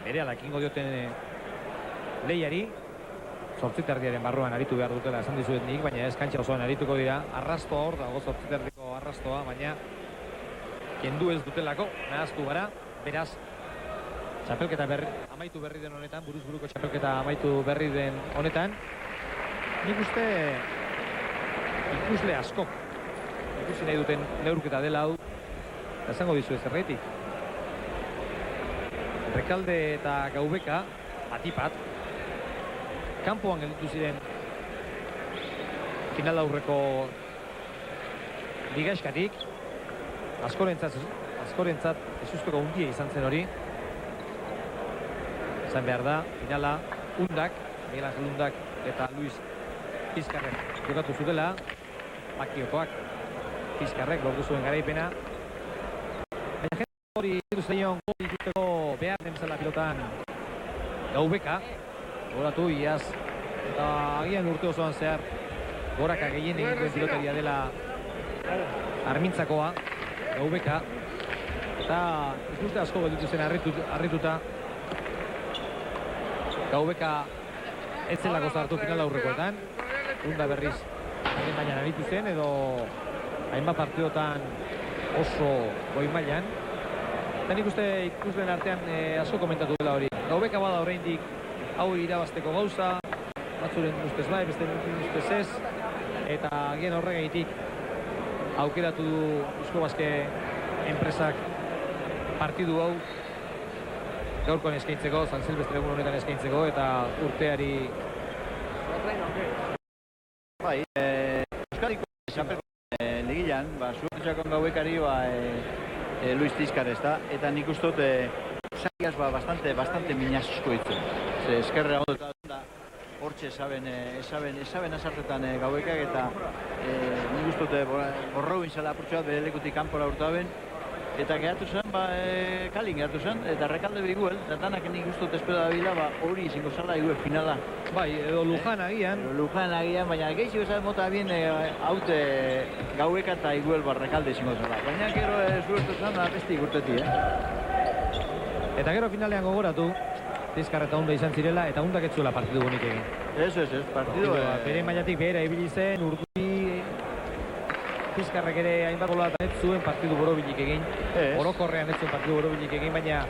berehala ekingo dioten lehiari. 8:30 barruan aritu behar dutela esan dizuet nik, baina ez kantxa osoan arituko dira. Arrastoa hor dago, 8:30ko arrastoa, baina kendu ez dutelako, nahaztu gara, beraz, txapelketa amaitu berri den honetan, buruz buruko txapelketa amaitu berri den honetan, nik uste ikusle askok ikusi nahi duten neurketa dela hau, esango dizu ez zerretik. Rekalde eta Gaubeka, batipat, kanpoan gelditu ziren final aurreko ligaeskatik, askorentzat ezusteko hundia izan zen hori. Esan behar da, finala Undak, Miguel Angel Undak eta Luis Pizkarrek jokatu zutela, Bakiokoak Pizkarrek lortu zuen garaipena. Baina jende hori zeion gol ikusteko behar demzela pilotan Gaubeka, goratu iaz, eta agian urte osoan zehar goraka gehien egiten piloteria dela Armintzakoa, Gaubeka, eta ikuste asko gelditu zen harrituta. Gaubeka ez zelako zartu final aurrekoetan, Unda berriz hain mailan aritu zen, edo hainbat partidotan oso goi mailan. Eta nik uste ikusleen artean asko komentatu dela hori. Gaubeka bada oraindik hau irabazteko gauza, batzuren ustez bai, beste ustez ez, eta agian horregaitik aukeratu du Eusko Basket enpresak partidu hau gaurkoan eskaintzeko, San Silvestre egun honetan eskaintzeko, eta urteari... Bai, Euskadiko txapelko ligilan, zuertxakon Gaubekari Luis Pizkar ez da, eta nik ustot zaiaz bastante minasko ditzen. Eskerra ondo eta hortxe esaben azartetan Gaubekak, eta nik ustot borrauin zela apurtxo bat bere lekutik kanpora urtu haben, eta geratu zen, kalin geratu zen, eta Rekalde biguel, eta danak nik ustot espero da bila, hori izango zala iguel finala. Bai, edo Lujan agian. Lujan agian, baina gehiago esan mota bien haute Gaubeka eta iguel Rekalde izango zala. Baina gero zuertu zen, beste igurteti, Eta gero finalean gogoratu, Pizkar eta Unda izan zirela, eta Undak ez zuela partidu bonik egin. Ez, partidu... Bere mailatik behera ibili zen, Urduri Pizkarrek ere hainbat golatan ez zuen partidu borobilik egin. Orokorrean ez zuen partidu borobilik egin, baina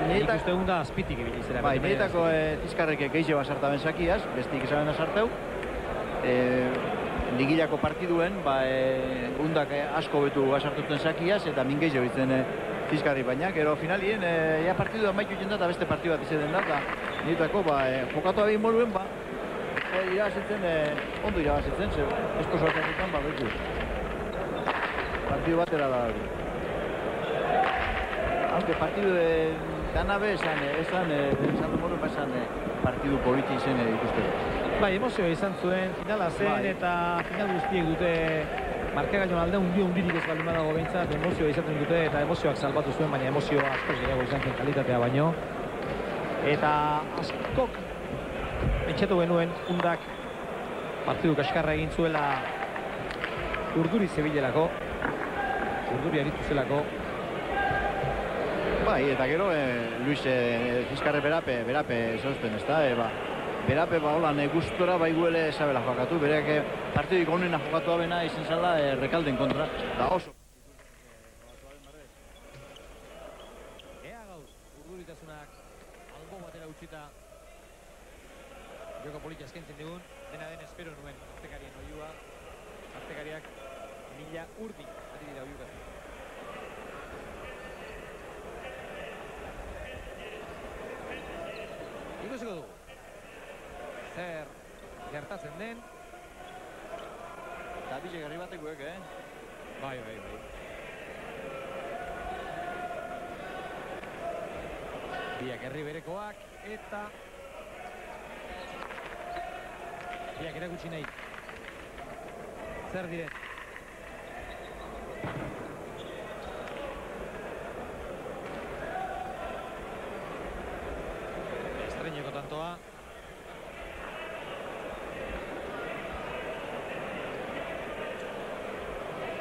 nik uste Unda azpitik ibili zera. Bai, niretako Pizkarrek gehiago basartaben sakiaz, bestik esaben asarteu. Ligilako partiduen, Undak asko betu basartuten sakiaz, eta min gehiago itzen Pizkarri, baina gero finalien partidu amaitu iten da, eta beste partidu bat izaten da, eta niretako jokatu abin moluen, irabazitzen, ondo irabazitzen, esko sortazitzen, betu. Partidu batera da hori. Aunque partidu danabe esan moru esan partidu politi izen ikusten. Bai, emozioa izan zuen, finala zen, eta final guztiek dute markagailuan alde hundirik ez baldin badago behintzat, emozioa izaten dute, eta emozioak salbatu zuen, baina emozioa askoz gehiago izan zen kalitatea baino. Eta askok etxetu genuen Undak partidu kaskarra egin zuela Urduri zebilelako, Urduri aritu zelako. Bai, eta gero Luis Pizkarre berape zozten, ez da? Berape holan gustora baiguele esabela jokatu, bereak partidik onena jokatu abena izan zala Rekalden kontra, da oso. Ea gaur, Urduritasunak albo batera utzita joko polita eskaintzen digun, dena den espero nuen artekarien oiua, artekariak mila urdik ari dira oiukatzen. Ikusiko dugu zer gertatzen den. Eta bize garri batekuek, Bai. Biak herri berekoak, eta biak erakutsi nahi. Zer diren? Estreñeko tantoa.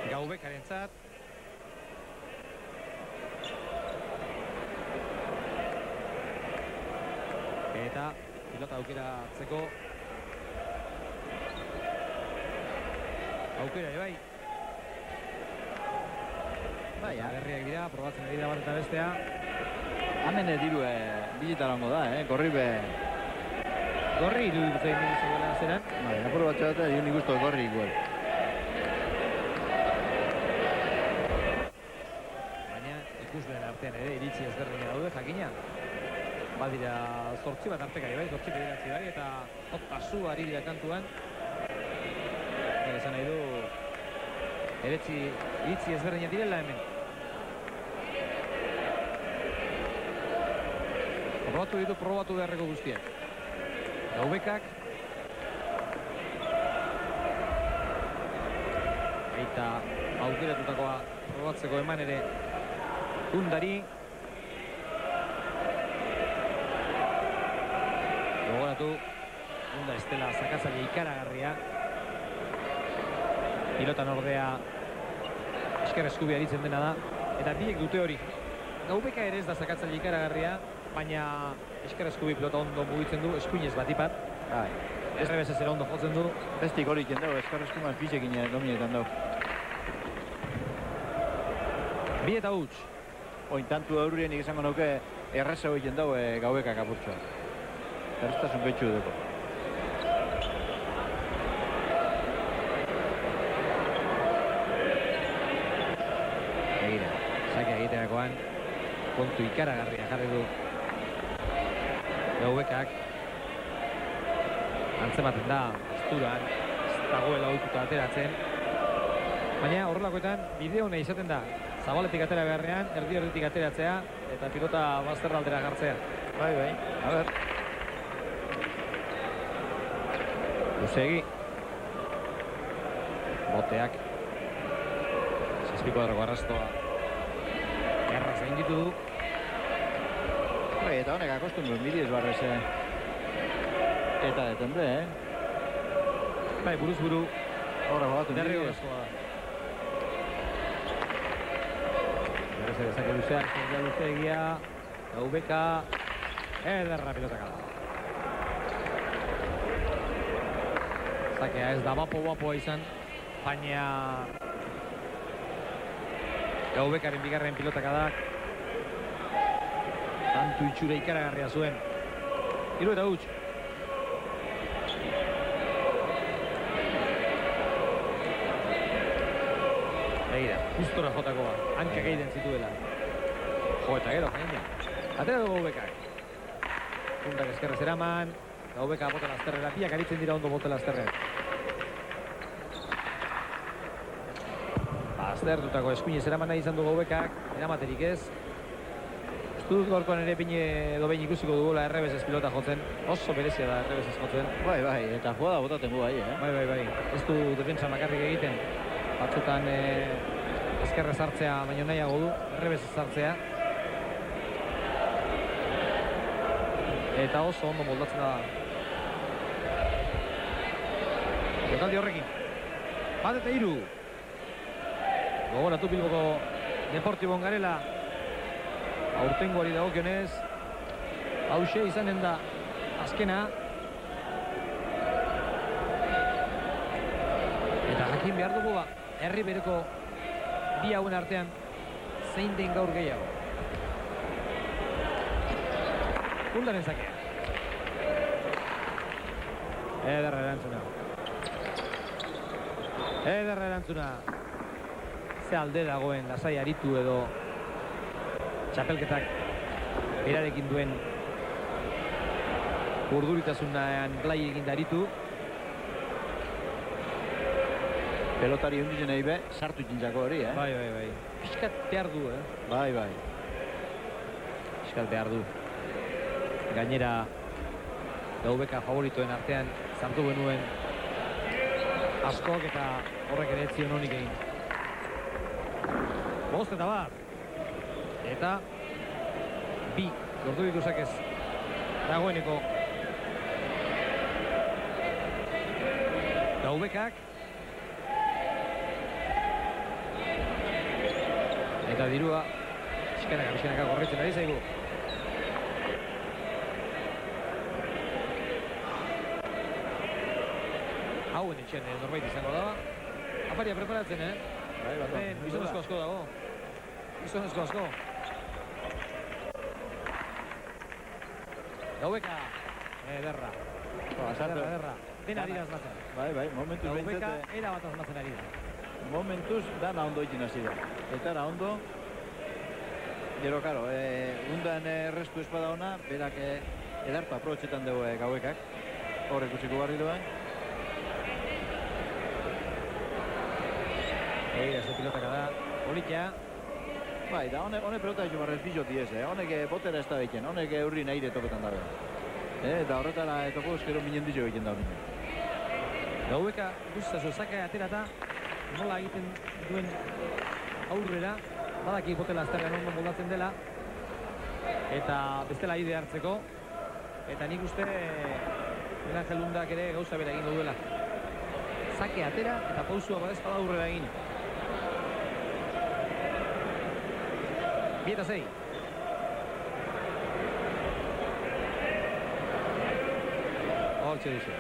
Gaubekarentzat. pilota aukera hartzeko. Aukera, bai. Baina, berriak dira, probatzen ari da bat eta bestea. Hemen diru biletarango da, gorri be... Gorri iruditzen egin zuela zeran. Bai, apuro bat txatea, diun ikustu gorri igual. Baina, ikusleen artean ere, iritsi ezberdina daude, jakina. Badira zortzi bat artekari, bai, zortzi bederatzi bai, eta kasu ari dira kantuan. Esan nahi du, iritsi ezberdina direla hemen. Probatu beharreko guztiak. Gaubekak. Eta aukeratutakoa probatzeko eman ere Undari. Gogoratu, Unda estela zakatzaile ikaragarria. Pilotan ordea esker eskubi aritzen dena da. Eta biek dute hori. Gaubeka ere ez da zakatzaile ikaragarria, baina esker eskubi pilota ondo mugitzen du, eskuinez batipat. Errebesez ere ondo jotzen du. Bestik hori iken dago, esker eskuman fitxekin dominetan dago. Bi eta huts. Ointantu aurrien izango nuke erreza hori iken dago Gaubekak apurtxoa. Errestasun betxu dugu. Egira, sake egiterakoan kontu ikaragarria jarri du Gaubekak. Antzematen da, posturan, ez dagoela ohituta ateratzen. Baina horrelakoetan bideo nahi izaten da. Zabaletik atera beharrean, erdi-erditik ateratzea, eta pilota bazterraldera jartzea. Bai, a ber. Luzegi. Boteak. Zazpiko darrako arrastoa. Erraz gainditu du. Bai, eta honek akostun duen bidez barrez. Eta detenbre, Bai, buruz buru. Horra jogatu derri horrezkoa da. Berez ere zake luzeak, luzeegia. Gaubeka. Ederra pilotak ala. Zakea ez da bapo-bapoa izan, baina Gaubekaren bigarren pilotakadak tantu itxura ikaragarria zuen. 3 eta huts. Egira, justora jotakoa, hankak egiten zituela. Jo eta gero, jaina. Atera du Gaubekak. Puntak eskerrez eraman, Gaubeka bota lasterrera, biak aritzen dira ondo bota lasterren. Aztertutako eskuinez eraman nahi izan du Gaubekak, eramaterik ez. Dut gorkoan ere behin ikusiko dugula errebesez pilota jotzen. Oso berezia da errebesez jotzen. Bai, eta joda botaten gu bai, Bai. Ez du defentsa makarrik egiten. Batzutan ezkerrez hartzea baino nahiago du, errebesez hartzea. Eta oso ondo moldatzen da. Jokaldi horrekin. Bat eta 3. Gogoratu Bilboko Deportibon garela. Aurtengoari dagokionez, hauxe izanen da azkena. Eta jakin behar dugu herri bereko bi hauen artean zein den gaur gehiago. Undaren zakea. Ederra erantzuna. Ze alde dagoen lasai aritu edo txapelketak berarekin duen urduritasunean blai egin daritu. Pelotari hundien nahi be, sartu itxintzako hori, Bai. Piskat behar du, Bai. Piskat behar du. Gainera, Gaubeka favoritoen artean sartu genuen askok eta horrek ere etzion honik egin. 5 eta 1. Eta 2 lortu dituzak ez dagoeneko Gaubekak. Eta dirua pixkanaka gorritzen ari zaigu. hauen etxean norbait izango da. Afaria preparatzen, gizonezko asko dago. Gizonezko asko. Gaubeka. Ederra. Ederra. Dena dira asmatzen. Bai, momentuz behintzat. Gaubeka era bat asmatzen ari da. Momentuz dana ondo egin hasi da. Eta era ondo. Gero, karo, undan errestu espada ona, berak edartu aprobetxetan dugu Gaubekak. Horrek utziko barri duen. Ez pilotaka da, politia. Bai, da honek pelota ditu barrez bizot diez, honek botera ez da behiten, honek urri nahire toketan dabe. Eta horretara toko euskero minen dizo egiten da hori. Gaubeka guztazu zaka aterata, nola egiten duen aurrera, badaki botela azterrean ondo moldatzen dela, eta bestela ide hartzeko, eta nik uste Angel Undak ere gauza bera egingo duela. Zake atera eta pausua badezpada aurrera egin. 2-6. Hortxe duzu.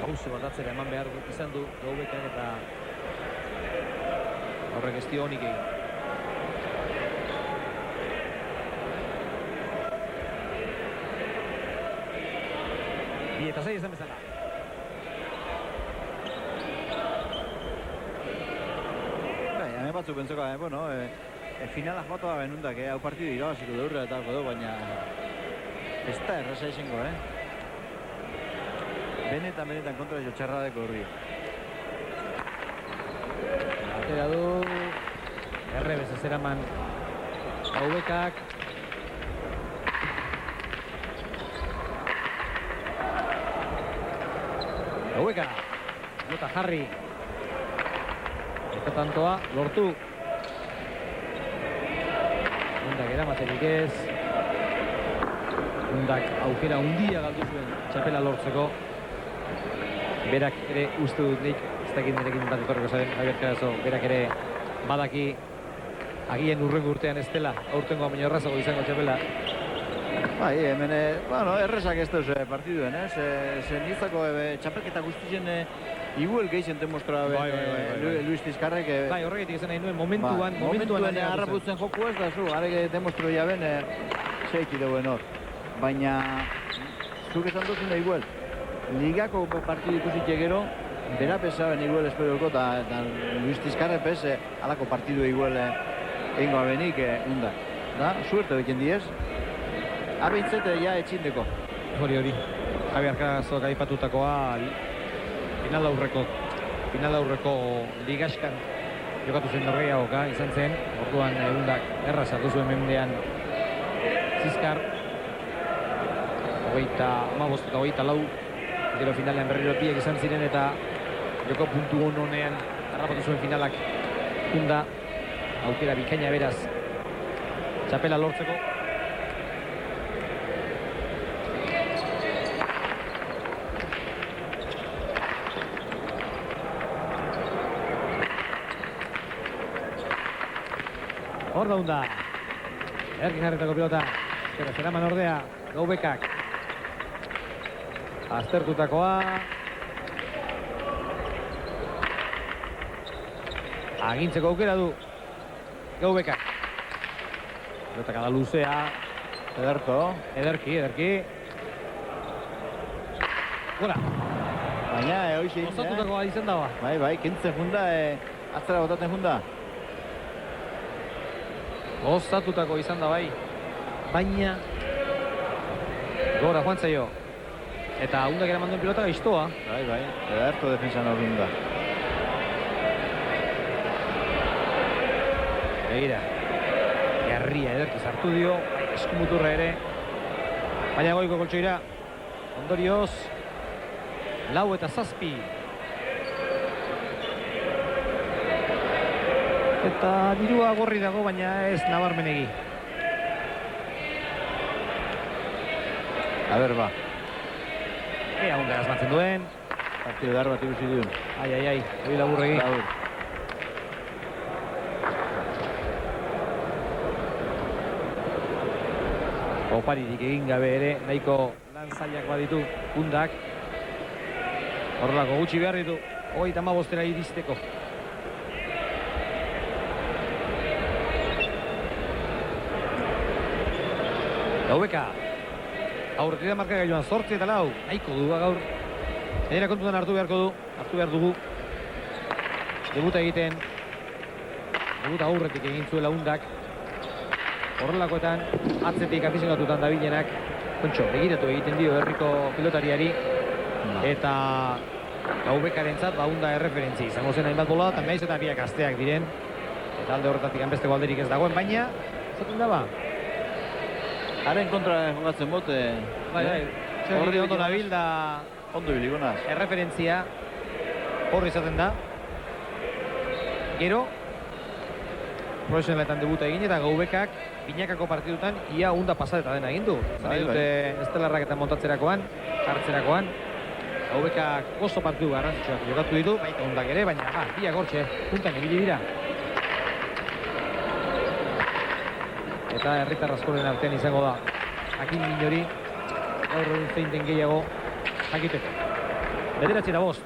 Pausu bat atzera eman behar izan du Gaubekak eta horrek ez dio honik egin. Eta 6 esan bezala. Hemen batzuk bentzoko, finalak batu da benundak, hau partidu irabaziko deurra eta alko du, baina ez da erraza izango, Benetan kontra jotxarra deko horri. Atera du errebez ez eraman Gaubekak. Gaubeka, pelota jarri. Eta tantoa, lortu. Undak eramaterik ez. Undak aukera hundia galdu zuen txapela lortzeko. Berak ere uste dut nik, ez dakit nirekin bat etorreko zaren, Javier Carazo, berak ere badaki agien urrengo urtean ez dela, aurtengoa baino errazago izango txapela. Bai, hemen, errezak ez duz partiduen, ze nintzako txapelketa guztien iguel gehizen demostra Luis Tizkarrek. Bai, horregatik esan nahi nuen, momentuan harraputzen joku ez da zu, harrek demostro jaben zeiki dauen hor. Baina, zuk esan duzun da iguel, ligako partidu ikusitxe gero, bera pesaben iguel esperoko, eta Luis Tizkarrek pez, alako partidu iguel egingo abenik, undak. Da, suerte beken diez. Abeintzete ja etxindeko. Hori. Javier Carazok aipatutakoa final aurreko ligaskan jokatu zen norgehiagoka izan zen. Orduan Undak erraz hartu zuen mendean Zizkar. 25 eta 24. Gero finalean berriro biek izan ziren eta joko puntu honean harrapatu zuen finalak Unda. Aukera bikaina beraz txapela lortzeko. Hor da Unda. Ergin jarretako pilota. Zeraman ordea. Gaubekak. Aztertutakoa. Agintzeko aukera du. Gaubekak. Pilotak ala luzea. Ederki. Gora. Baina, hoxe. Osatutakoa izan dagoa. Bai, kentzen junda, atzera botaten junda. Osatutako izan da bai. Baina gora joan zaio. Eta Undak eraman duen pilota gaiztoa. Bai. Ederto defensan hori Unda. Begira. Garria ederki sartu dio. Eskumuturra ere. Baina goiko koltsoira. Ondorioz. 4 eta 7. Eta dirua gorri dago, baina ez nabarmenegi. A ber, ba. Ea Undak asmatzen duen. Partido dar bat ikusi duen. Ai, hori laburregi. Oparirik egin gabe ere, nahiko lan zailak baditu Undak. Horrelako gutxi behar ditu, 35 iristeko. Gaubeka. Aurretira marka gailuan 8-4, nahiko du gaur. Gainera kontutan hartu behar dugu. Debuta egiten. Debuta aurretik egin zuela Undak. Horrelakoetan, atzetik afizionatutan dabilenak. Kontxo, begiratu egiten dio herriko pilotariari. Eta Gaubekarentzat Unda erreferentzi izango zen hainbat bola, eta naiz eta biak asteak diren. Eta alde horretatik hanbeste alderik ez dagoen, baina zaten da ba. Haren kontra jokatzen bote. Horri ondo nabil da ondo biligonaz. Erreferentzia horri izaten da. Gero, profesionaletan debuta egin eta Gaubekak binakako partidutan ia Unda pasateta dena egin du. Zari dute estelarrak eta montatzerakoan, hartzerakoan. Gaubekak oso partidu garrantzitsuak jokatu ditu, baita Undak ere, baina biak hortxe, puntan ibili dira. Eta herritar askoren artean izango da Jakin Minori gaur egun zein den gehiago jakiteko. 9-5.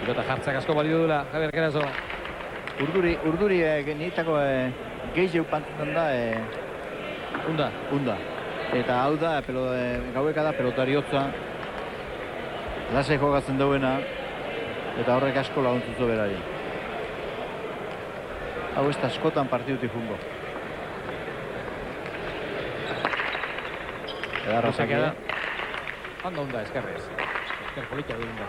Pilota jartzak asko balio duela Javier Keraso. Urduri nitako gehiago pantetan da Unda. Eta hau da Gaubeka da pelotariotza lasai jokatzen duena. Eta horrek asko laguntzutzu berari. Hau ez da askotan partidutik jungo. Edarra sakea da. Handa Unda, eskerrez. Esker politia du Unda.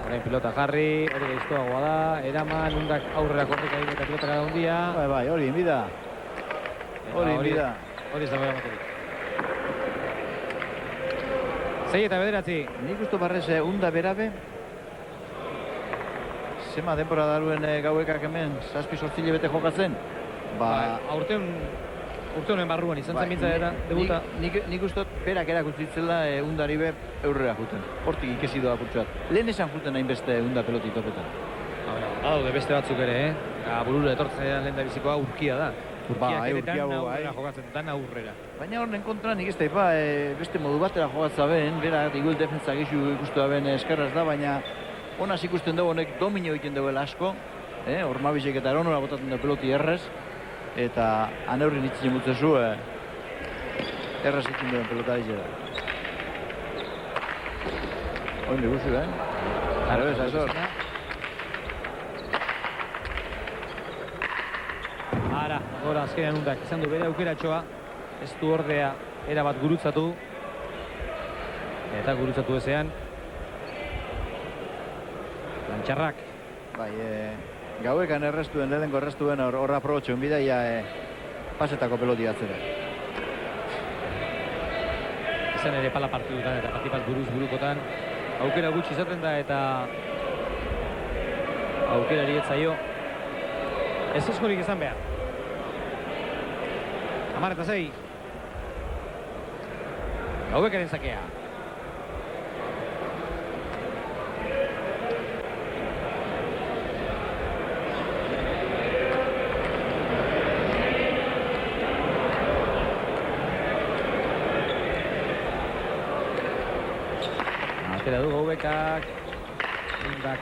Horein pilota jarri, hori gaiztoagoa da. Eraman, Undak aurrera korrika egin eta pilota gara hundia. Bai, hori inbida. Hori ez da bera materik. 6-9. Nik uste barrez Unda berabe. Zema denbora daruen Gaubekak hemen, 7-8 bete jokatzen. Urte honen barruan izan zen bintzatera, debuta. Nik uste berak erakutsitzela Undari be eurrera juten. Hortik ikesi doa putxuat. Lehen esan juten hainbeste Unda peloti topetan. Daude beste batzuk ere, burura etortzen lehen da bizikoa urkia da. Urkia aurrera jokatzen, dan aurrera. Baina horren kontra nik ez da beste modu batera jogatza ben, bera igual defensa gehiago ikustu da ben eskerraz da, baina honaz ikusten dugu honek domino egiten duela asko, Ormabisek eta eronora botatzen da peloti errez, eta aneurri nitzen mutzezu errez egiten duen pelota izela. Oin beguzu, Arbez, azor. Gora azkenean Undak izan du bere aukeratxoa, ez du ordea erabat gurutzatu, eta gurutzatu ezean Lantxarrak. Bai, Gaubekan errestuen, lehenko errestuen horra aprobotxeun bidaia pasetako peloti atzera. Izan ere pala partidutan eta partipat burukotan aukera gutxi izaten da eta aukerari etzaio ez eskorik izan behar. 10-6. Gaubekaren sakea. Atera du Gaubekak. Undak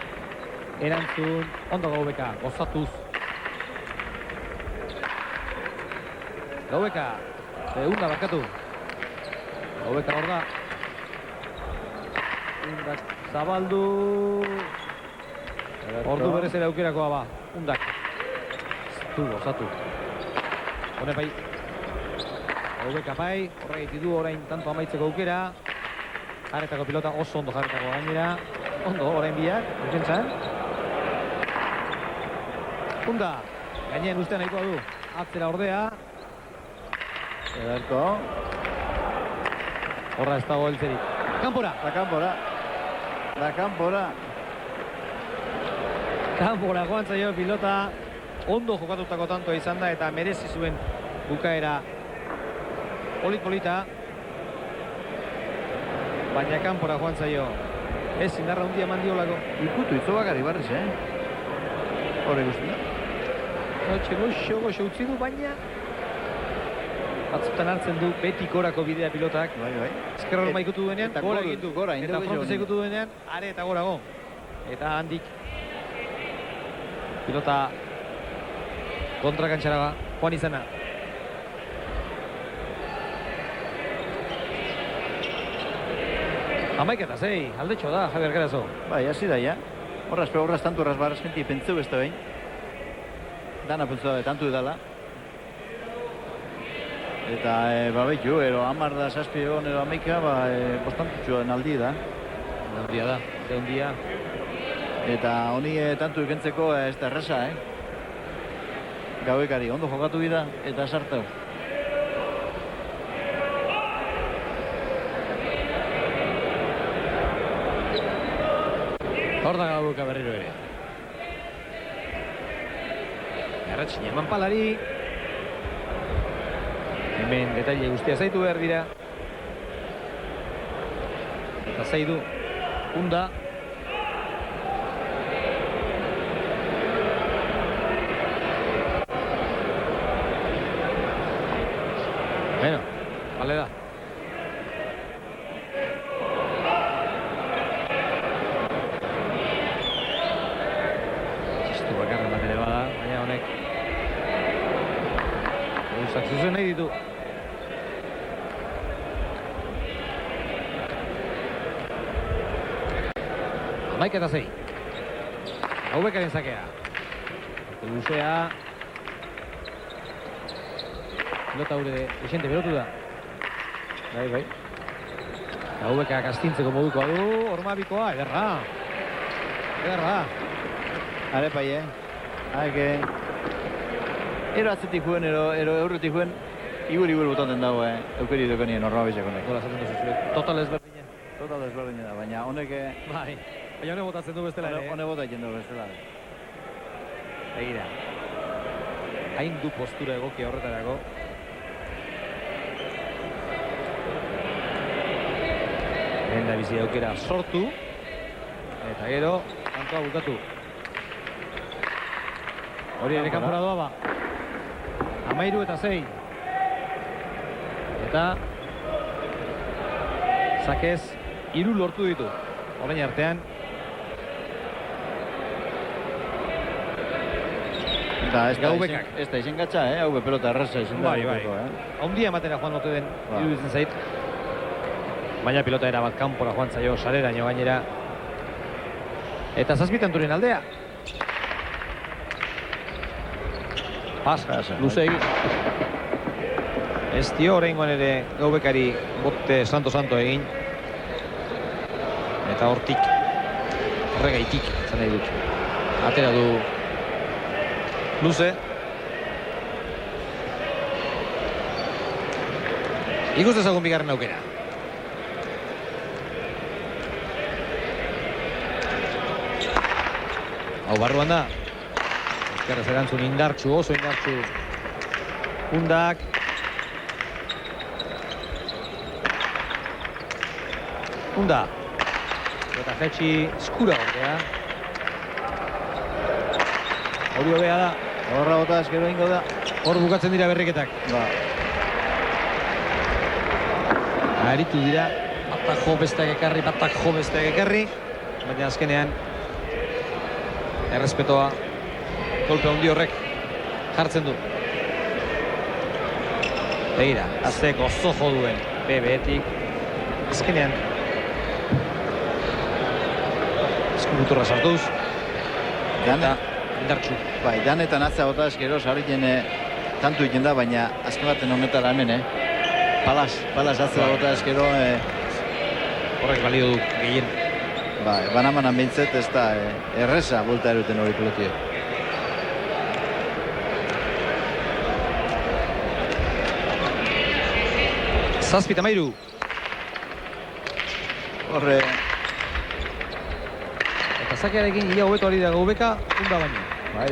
erantzun. Ondo Gaubeka, gozatuz. Gaubeka, Unda barkatu. Gaubeka hor da. Undak zabaldu. Ordu berez ere aukerakoa ba. Undak. Gozatu. Hone bai. Gaubeka bai. Horra egiti du orain tanto amaitzeko aukera. Jarretako pilota oso ondo jarretako gainera. Ondo, orain biak. Urkentzan. Unda. Gainean ustean nahikoa du. Atzera ordea. Ederko. Horra ez dago heltzerik. Kanpora. Da kanpora. Kanpora joan zaio pilota. Ondo jokatutako tantoa izan da eta merezi zuen bukaera polit-polita. Baina kanpora joan zaio. Ez indarra hundia mandiolako. Ikutu itzo bakari barriz, Horre guzti da. Goxo utzi du, baina batzutan hartzen du beti gorako bidea pilotak. Bai. Ezkerra horma ikutu duenean, Eta gora egin du. gora, Eta frontez ikutu duenean, are eta gorago. Eta handik pilota kontra kantxara joan izana. Amaiketa, zei, aldetxo da, Javier Garazo. Bai, hasi da, ja. Horraz tantu horraz barrazkenti pentseu ez da behin. Dana pentseu da, tantu edala. Eta, baitu, ero, 10 da, 7 egon, ero, 11, bostantutxua naldi da. Naldia da, zeundia. Eta honi tantu ikentzeko ez da erresa, Gauekari, ondo jokatu bida eta sarteu. Hor da Gaueka berriro ere. Garratxin eman palari. Hemen detaile guztia zaitu behar dira. Eta zaidu. Unda. Bueno, bale da. Zistu bakarren bat ere bada, baina honek gauzak zuzen nahi ditu. Amaik eta zei. Gaubekaren zakea. Luzea. Pilota gure esente berotu da. Bai. Gaubekak astintzeko modukoa du. Ormabikoa, ederra. Are pai, Hake. Ero atzetik juen, ero eurretik juen. Igur botaten dago, Eukeri dukenien Ormabitxak honek. Gola zaten duzu zuet. Total ezberdina. Total desberdina da, baina honek... Bai. Baina honek botatzen du bestela ere. Honek botatzen du bestela. Begira. Hain du postura egokia horretarako. Lehen da bizi aukera sortu. Eta gero, kantoa bukatu. Hori ere kanpora doa ba. 13 eta 6. Eta Zakez 3 lortu ditu. Orain artean. Eta Gaubekak. Ez da izen gatsa, hau pelota erraza izen da. Bai. Ondia ematera joan ote den, iruditzen zait. Baina pilota erabat kanpora joan zaio sareraino gainera. Eta 7 tanturen aldea. Pasa, luze egin. Ez dio oraingoan ere Gaubekari bote santo egin. Eta hortik, horregaitik, zan nahi dut. Atera du luze. Ikus dezagun bigarren aukera. Hau barruan da. Ezkerrez erantzun indartxu, oso indartxu. Undak. Unda. Eta jetxi eskura gortea. Hori hobea da. Horra bota eskero ingo da. Hor bukatzen dira berriketak. Ba. Aritu dira. Batak jo besteak ekarri. Baina azkenean errespetoa kolpe handi horrek jartzen du. Begira, azte gozo jo duen BB-etik. Azkenean eskubuturra sartuz. Eta indartxu. Bai, danetan atza bota eskero sarriken tantu egiten da, baina azken baten honetara hemen, Palas atza bota eskero... Horrek balio du gehien. Bai, banamanan bintzet ez da erresa bulta eruten hori pilotio. Zazpita mairu. Horre... Eta zakearekin ia hobeto ari da Gaubeka, unda baino. Bai.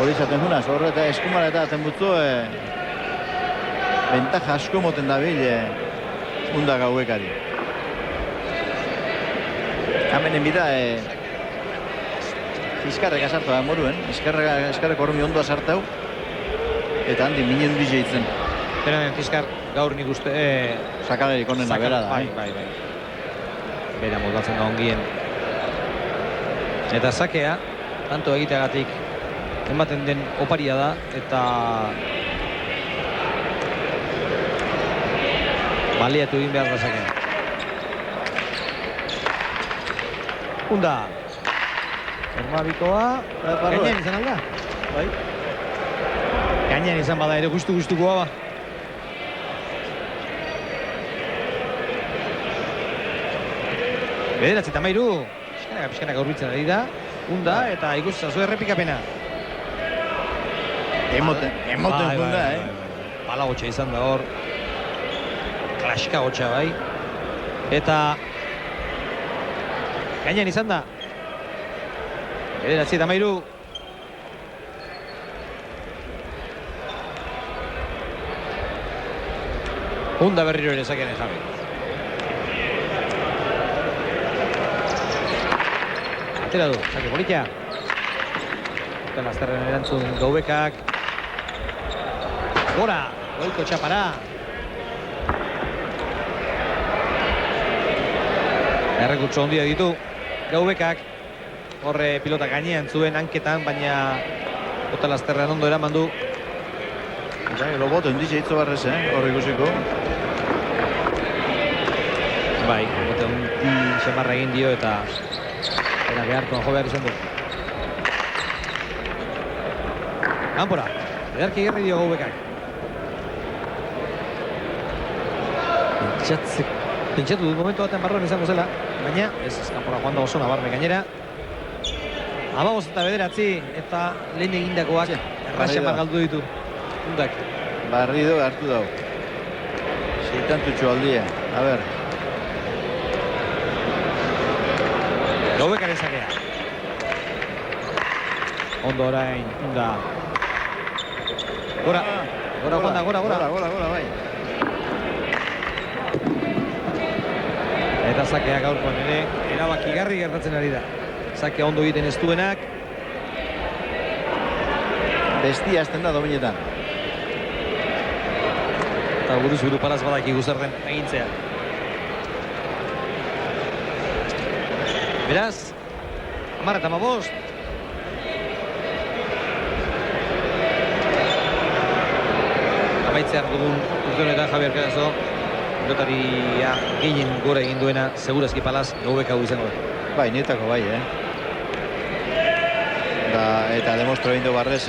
Hori izaten junaz, horre eta eskumara eta aten butzu bentaja asko moten dabil unda Gaubekari. Hamenen bida Fiskarrek asartu da moruen, eskarrek hormi ondoa sartau eta handi minen dize itzen. Bera Tizkar gaur nik uste... Sakalerik onena bera da. Bai. Bera moldatzen da ongien. Eta sakea, tanto egiteagatik, ematen den oparia da, eta... baliatu egin behar da sakea. Unda. Normabikoa. Gainean izan alda? Bai. Gainean izan bada ere gustu-gustukoa ba. Bederatzi eta mairu. Pixkanak aurbitzen ari da. Unda eta ikusten zazu errepikapena. Emoten funda, Bala gotxa izan da hor. Klaska gotxa bai. Eta... gainean izan da. Bederatzi eta mairu. Unda berriro ere zakean Javi. Atera du, zake politia. Eta Lasterren erantzun Gaubekak. Gora, goiko txapara. Errekutso ondia ditu Gaubekak. Horre pilota gainean zuen hanketan, baina Ota Lasterren ondo eraman du. Loboto indize hitzo barrez, horre ikusiko. Bai, Loboto undi xamarra egin dio eta era behartuan jo behar izan du. Kanpora, ederki gerri dio Gaubekak. Pentsatu dut momentu batean barruan izango zela, baina ez kanpora joan da oso nabarme gainera. Amabost eta bederatzi eta lehen egindakoak erraxamar galdu ditu. Undak. Barrido hartu dau. Seitantutxo aldia. A ber. Gaubekaren sakea. Ondo orain, Unda. Gora, Gora, bai. Eta sakea gaurkoan ere, erabakigarri gertatzen ari da. Sakea ondo egiten ez duenak. Bestia azten da dominetan. Eta buruz buru palaz badaki guzerren egintzea. Beraz, 10-15. Amaitzean dugun urteonetan Javier Carazo, pilotaria gehien gora egin duena, segurazki palaz Gaubek hau izango da. Bai, nietako bai, Eta demostro egin du barrez,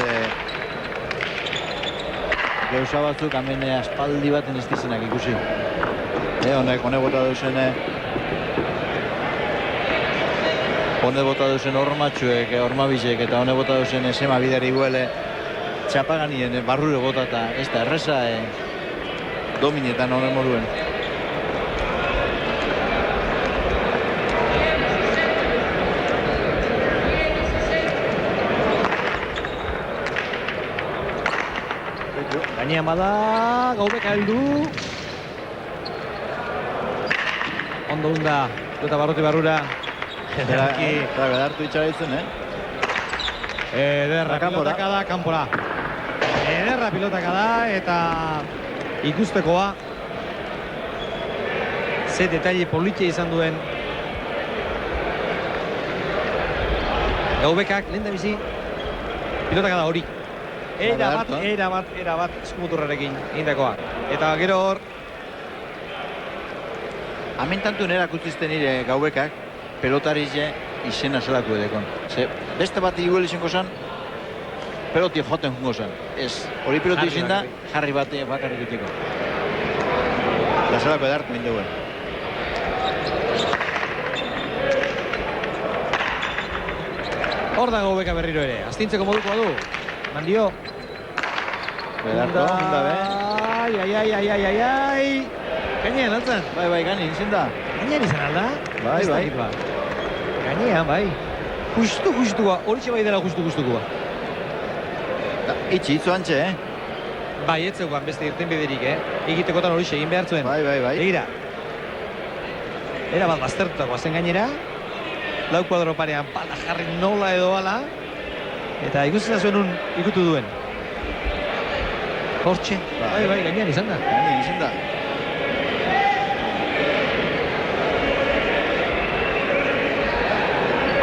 gauza batzuk hemen aspaldi baten ez dizenak ikusi. Honek bota duzen ormatxuek, ormabizek eta honek bota duzen sema bideri guele txapaganien barrure bota eta ez da erreza dominetan honen moduen. Gainean bada, Gaubek heldu. Ondo Unda, eta barruti barrura. Bedartu itxara izen, Ederra pilotaka da, kanpora. Ederra pilotaka da, eta ikustekoa. Ze detalle politia izan duen. Gaubekak, lehen da bizi, pilotaka da hori. Era bat eskumuturrarekin egindakoa. Eta gero hor... Hemen tantu nera kutzizten nire Gaubekak, pelotari izena zelako edekon. Beste bat iguel izango zen, peloti joten jungo zen. Ez, hori peloti izin da, jarri bat bakarrik utiko. Eta zelako edartu induen. Hor da Gaubeka berriro ere, astintzeko modukoa du. Mandio. Bedarto, Unda be. Ai. Gainean, altzan. Bai, gainean izan da. Gainean izan alda? Bai. Gainean, bai. Justu-justua, hori bai dela justu-justukoa. Itxu antxe, Bai, ez zeugan beste irten biderik, Egitekotan hori egin behar zuen. Bai. Egira. Era bat baztertutakoa zen gainera. Lau kuadro parean, bala jarri nola edo ala. Eta ikusten zuen ikutu duen. Hortxe, bai, gainean izan da. Gainean izan da.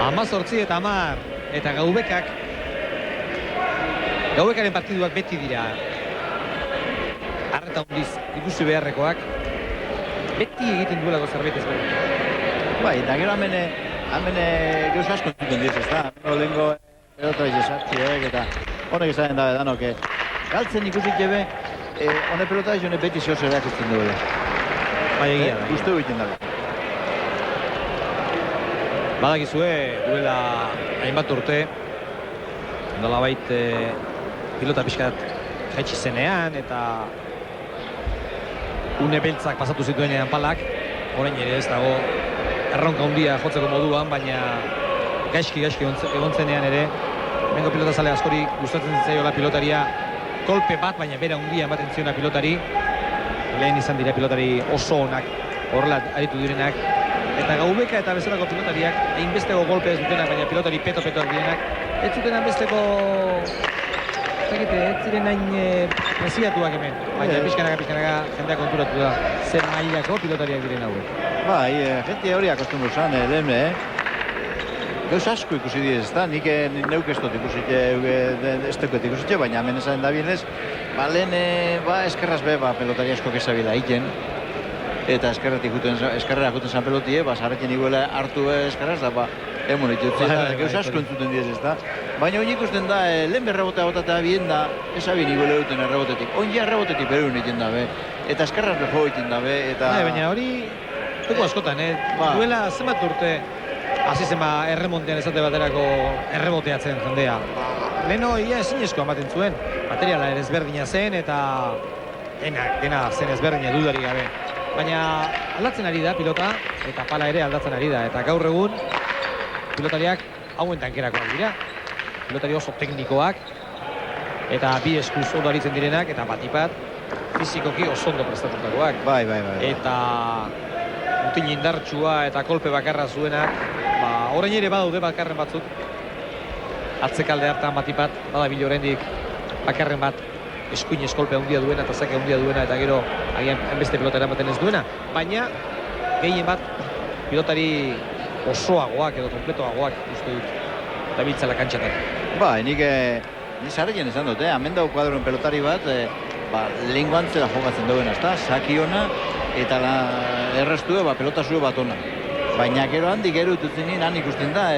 Amazortzi eta 10 eta Gaubekak. Gaubekaren partiduak beti dira. Arreta hundiz ikusi beharrekoak. Beti egiten duelako zerbait ezberdin. Bai, eta gero hemen gauz asko entzuten diez, ez da? Lehenko pelota izasartziek eta honek esaten dabe danok. Galtzen ikusik jebe, honek pelota izone beti zehozerak ezten duela. Bai, egia da. Guztu egiten dabe. Badakizue, duela hainbat urte, nolabait pilota pixkat jaitsi zenean eta une beltzak pasatu zituenean palak, orain ere ez dago erronka handia jotzeko moduan, baina gaizki egon zenean ere, hemengo pilota zale askori gustatzen zitzaiola pilotaria kolpe bat, baina bera handia ematen ziona pilotari, lehen izan dira pilotari oso onak, horrela aritu direnak, eta Gaubeka eta bezalako pilotariak hainbesteko golpe ez dutenak, baina pilotari peto-petoak direnak, ez zuten hainbesteko ez ziren hain presiatuak hemen, baina pixkanaka jendeak konturatu da zer mailako pilotariak diren hauek. Bai, jente hori akostumbu zan, lehen, gauz asko ikusi direz, ez da? Nik neuk ez dut ikusitxe, ez dut ikusitxe, baina hemen esan da bienez, lehen eskerraz be, pelotari asko kezabila egiten, eta eskerrera juten zan pelotie, sarretzen iguela hartu eskerraz, da, emon itutzen, gauz asko entzuten direz, ez da? Baina hori ikusten da, lehen berrebotea botatea bien da, esabin iguela duten errebotetik. Ongi errebotetik berun egiten dabe, eta eskerraz beho egiten dabe, eta... Baina hori, toko askotan, duela zenbat urte, hasi zen erremontean esate baterako erreboteatzen jendea. Leheno ia ezinezko ematen zuen, materiala ere ezberdina zen, eta dena zen ezberdina dudarik gabe. Baina aldatzen ari da pilota, eta pala ere aldatzen ari da, eta gaur egun pilotariak hauen tankerakoak dira. Pilotari oso teknikoak, eta bi eskuz ondo aritzen direnak, eta batipat fizikoki oso ondo prestatutakoak. Bai. Eta mutin indartsua eta kolpe bakarra zuenak, orain ere badaude bakarren batzuk. Atzekalde hartan batipat, badabil oraindik bakarren bat eskuinez kolpe handia duena eta zake handia duena, eta gero agian beste pilota eramaten ez duena. Baina, gehien bat, pilotari osoagoak edo kompletoagoak uste dut, eta biltzala kantxatan. Nik sarreien esan dut, hemen dago kuadroen pelotari bat, lehenko antzera jokatzen duena, ezta? Saki ona, eta errestu pelota zue bat ona. Baina gero handik gero ututzen nien, han ikusten da,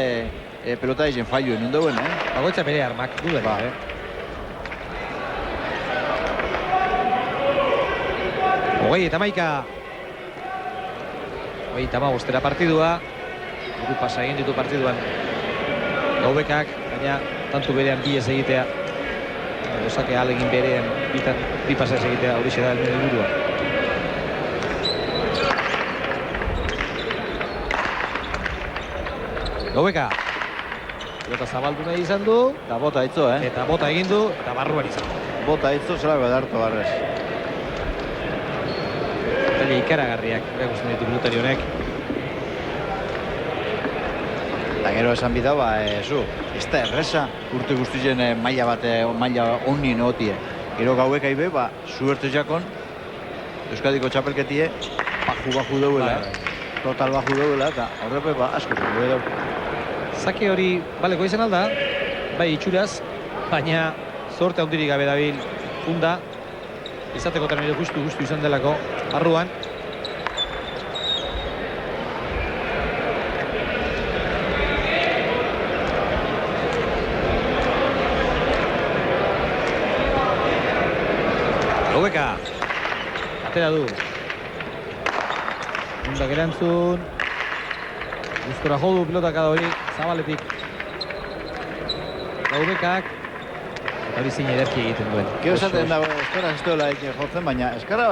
pelota izen failuen nundoen, Bagoitza bere armak, dudarik, Hogei eta maika. Hogei eta magostera partidua. Hiru pasa egin ditu partiduan Gaubekak, baina tantu berean bi ez egitea. Osake alegin berean bi pasa ez egitea, horixe da helburua. Gaubeka. Pilota zabaldu nahi izan du. Eta bota hitzo, Eta bota egin du, eta barruan izan. Bota hitzo zelako edartu barrez. Talia ikaragarriak erakusten ditu pilotari honek. Eta gero esan bidau, ez da erresa urte guztien maila onni neotie. Gero Gaubeka ibe, suerte jakon, Euskadiko txapelketie, baju duela, total baju duela, eta horrepe asko zen duela. Zake hori baleko izan alda, bai itxuraz, baina zorte handirik gabe dabil funda, izateko termino justu izan delako, barruan. Gaubeka, atera du. Mundak erantzun. Guztora jodu pilotak hori, zabaletik. Gaubekak, hori zein ederki egiten duen. Gero esaten dago, eskara ez duela ekin jotzen, baina eskara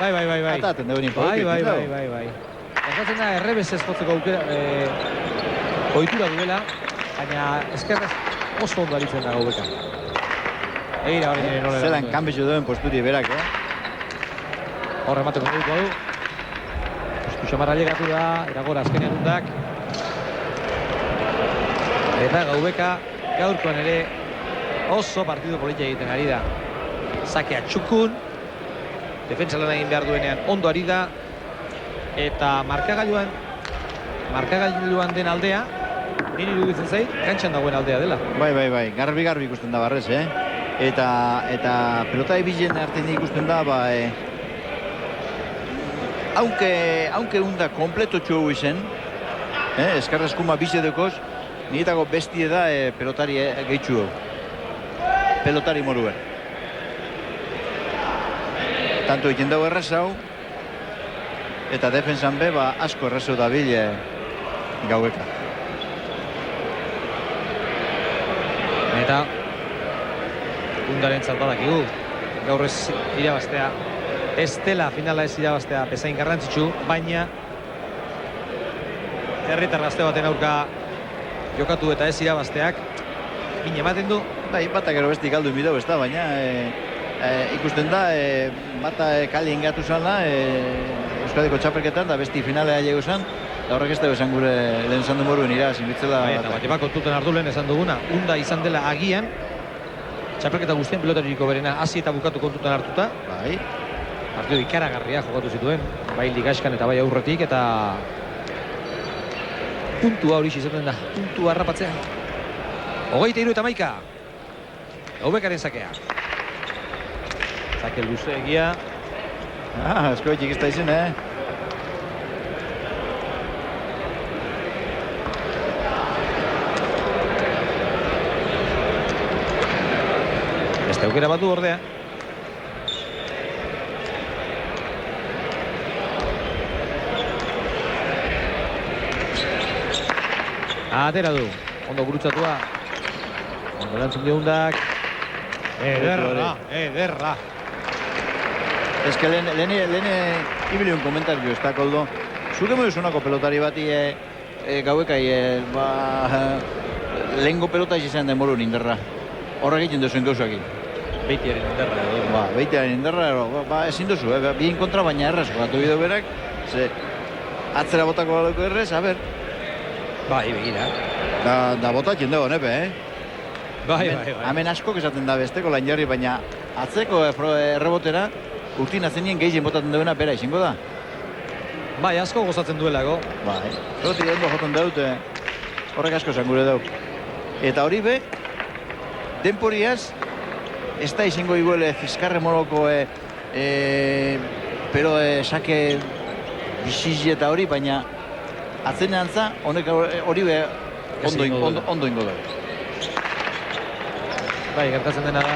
Bai. ataten dugu ninpo. Bai. Esatzen da, errebesez jotzeko aukera, ohitura duela, baina eskerrez oso ondo aritzen da Gaubeka. Egira hori nire nola. Zelan kanbitzu duen posturi berak, Horre emateko moduko du. Postu xamarra llegatu da, eragora azkenean undak. Eta Gaubeka gaurkoan ere oso partidu politia egiten ari da. Sakea txukun. Defentsa lan egin behar duenean ondo ari da. Eta markagailuan den aldea, niri iruditzen zait, kantxan dagoen aldea dela. Bai, garbi ikusten da Barrez, Eta pelota ebilen artean ikusten da, aunque unda kompleto txugu izen, eskarra eskuma bizedekoz, niretako bestie da pelotari gehitxu. Pelotari moruen. Tanto egin dago errazau, eta defensan be, asko errazau da bile Gaueka. Eta undaren zalbadakigu, gaur ez irabaztea, ez dela finala ez irabaztea bezain garrantzitsu, baina herritar gazte baten aurka jokatu eta ez irabazteak min ematen du. Bai, bata gero besti galdu bideu ez da, baina ikusten da, bata kali ingatu zala, Euskadiko txapelketan, da besti finalea llego zan, da horrek ez da esan gure lehen zandu moruen irazin bitzela. Bai, eta bat kontuten hartu lehen esan duguna, unda izan dela agian, txapelketa guztien pilotariko berena hasi eta bukatu kontutan hartuta. Bai. Partido ikaragarria jokatu zituen, bai ligaskan eta bai aurretik, eta puntua hori izaten da, puntua harrapatzea. 23-11. Gaubekaren sakea. Zake luze egia. Eskoetxik ez da izan, Beste aukera bat du ordea. Atera du, ondo gurutzatua. Ondo lantzun diundak. Ederra. Ez que lehen ibilion komentario ez da, Koldo. Zuke modu zonako pelotari bati Gauekai lehengo pelota izan den moruen inderra. Horrek egiten duzuen gauzakin. Beitiaren inderra. Beitiaren inderra, ezin duzu, bien kontra baina erraz jokatu bideo berak. Atzera botako baloko errez, a ber. Bai, begira. Da botatzen dago, nepe, Bai. Hemen asko esaten da besteko lan jarri, baina atzeko errebotera urtin azenien gehien botatzen duena bera izango da. Bai, asko gozatzen duelako. Bai, zoti ondo joten daute, horrek asko esan gure dauk. Eta hori be, denporiaz, ez da izango iguele Fiskarre Moroko pero sake bizizi eta hori, baina atzenean za, hori be ondo ingo da. Bai, gertatzen dena da,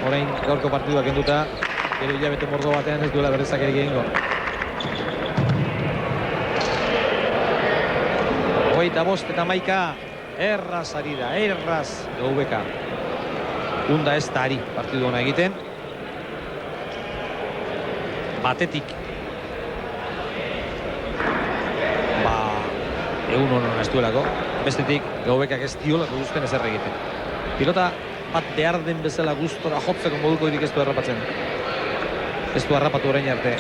orain gaurko partiduak enduta, gero hilabete mordo batean ez duela berrezak egingo. 25-11, erraz ari da, erraz Gaubeka. Unda ez da ari partidu hona egiten. Batetik. Egun honon ez duelako. Bestetik, Gaubekak ez diolako guztien ezer egiten. Pilota bat behar den bezala gustora jotzeko moduko irik ez du harrapatzen. Ez du harrapatu orain arte.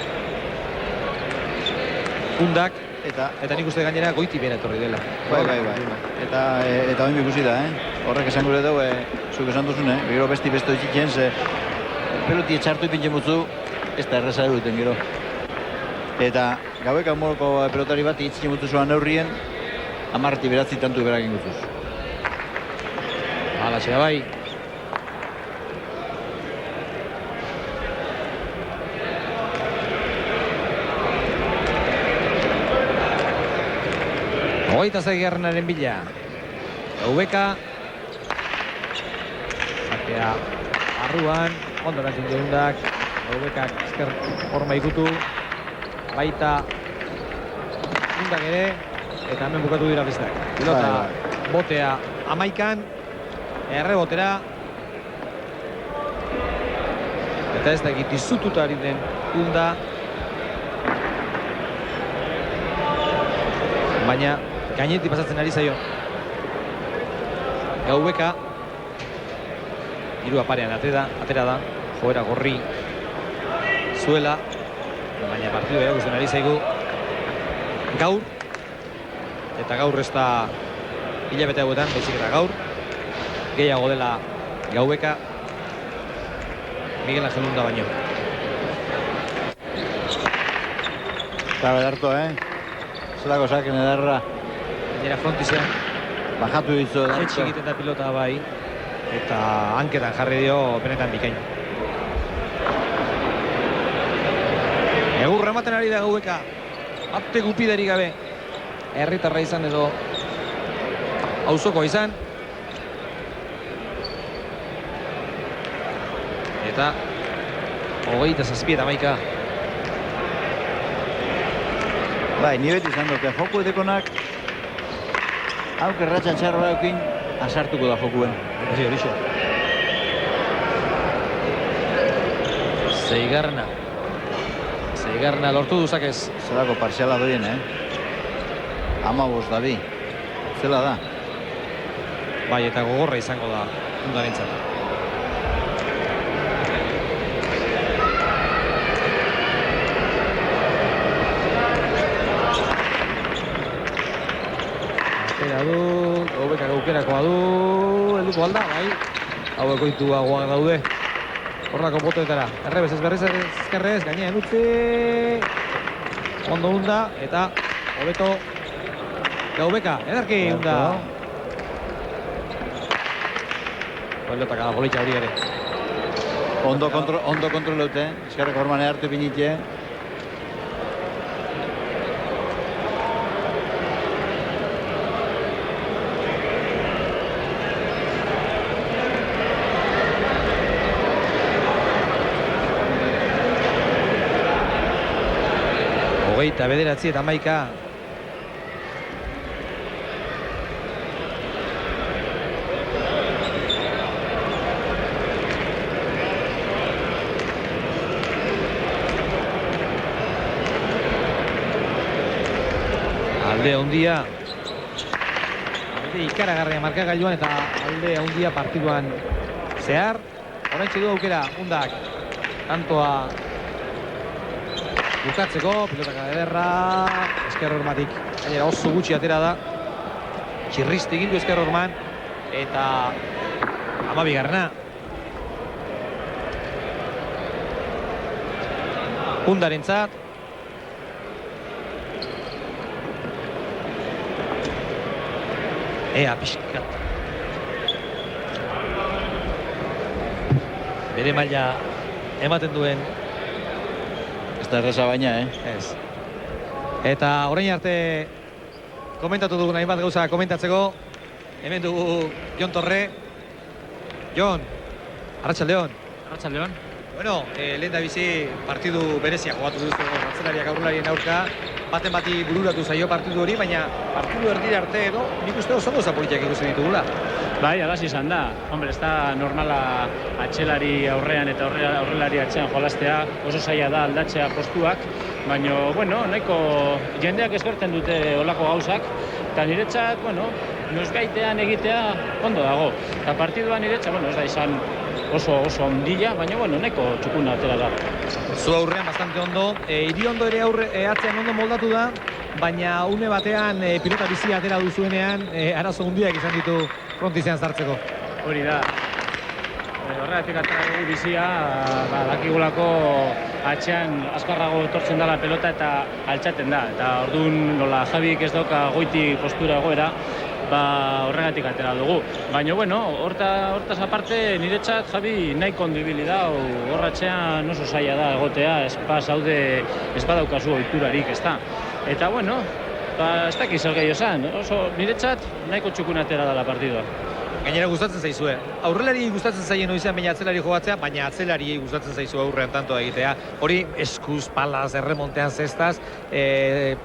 Undak, eta nik uste gainera goiti bera etorri dela. Bai. Eta oin ikusi da, Horrek esan gure dugu, zuk esan duzun, gero beste ditzitzen, peloti etxartu ipintzen mutzu, ez da erreza duten gero. Eta Gaubeka moroko pelotari bat itzitzen mutzu zuan neurrien, 10 beratzi tantu berak inguzuz. Alaxea bai. Hogeita zegarrenaren bila. Gaubeka. Sakea arruan. Ondo erantzun diundak. Gaubekak ezker forma ikutu. Baita undak ere. Eta hemen bukatu dira bestak. Pilota botea 11an. Errebotera. Eta ez da egitizututa ari den unda. Baina gainetik pasatzen ari zaio. Gaubeka. Hirua parean atera da. Joera gorri. Zuela. Baina partidua erakusten ari zaigu. Gaur. Eta gaur ez da hilabete hauetan, baizik eta gaur. Gehiago dela Gaubeka. Miguel Ángel Unda baino. Eta bedarto, zelako saken edarra. Gainera frontizean. Bajatu dizu edarto. Jetxik egiten da pilota bai. Eta hanketan jarri dio benetan bikain. Egurra ematen ari da Gaubeka. Apte gupidari gabe. Herritarra izan edo auzoko izan. Eta 27-11. Bai, ni beti izan dute joku edekonak hauk erratxan txarra daukin asartuko da jokuen. Hori xo. Zeigarna lortu duzakez. Zelako parziala doien, 15 dabi. Zela da. Bai, eta gogorra izango da Undarentzat. Gaubeka gaukerakoa du, helduko alda, bai. Haueko ituagoak daude. Horrako botoetara. Errebez ez berriz ezkerrez, gainean utzi. Ondo Unda, eta hobeto Gaubeka, edarki Unda. Pelota kada golitza hori ere. Ondo kontroleute, eskerreko hormane hartu pinitxe. Eta 9 eta 11. Alde handia. Alde ikaragarria markagailuan eta alde handia partiduan zehar. Oraintxe du aukera Undak kantoa bukatzeko, pilotaka ederra, Ezker Hormatik, gainera oso gutxi atera da, txirristi egin du Ezker Horman, eta 12. Undarentzat. Ea pixkat. Bere maila ematen duen. Ez da erreza baina, Ez. Eta orain arte komentatu dugun hainbat gauza komentatzeko. Hemen dugu Jon Torre. Jon, Arratsaldeon. Arratsaldeon. Bueno, lehen da bizi partidu berezia jogatu duzu atzelariak aurrelarien aurka. Baten bati bururatu zaio partidu hori, baina partidu erdira arte edo nik uste oso gauza politiak ikusi ditugula. Bai, alaz izan da. Hombre, ez da normala atxelari aurrean eta aurrelari atxean jolastea. Oso zaila da aldatzea postuak. Baina, bueno, nahiko jendeak eskertzen dute olako gauzak. Eta niretzat, bueno, noizgaitean egitea ondo dago. Eta partiduan niretzat, bueno, ez da izan oso ondila, baina, bueno, nahiko txukuna atera da. Zu aurrean bastante ondo. Iriondo ere atzean ondo moldatu da, baina une batean pilota bizia atera duzuenean arazo hundiak izan ditu frontizean sartzeko. Hori da. Horregatik atera dugu bizia, dakigulako atxean azkarrago etortzen dela pelota eta altxaten da. Eta orduan nola Jabik ez dauka goiti postura egoera, horregatik atera dugu. Baina, bueno, hortaz aparte niretzat Javi nahiko ondo ibili da, horratxean oso zaila da egotea, ez badaukazu ohiturarik, ez da. Eta, bueno, ez dakiz zer gehiago esan, oso niretzat nahiko txukun atera dela partidua. Gainera gustatzen zaizue. Aurrelari gustatzen zaien noizean baina atzelari jogatzea, baina atzelari gustatzen zaizu aurrean tantoa egitea. Hori eskuz, palaz, erremontean zestaz,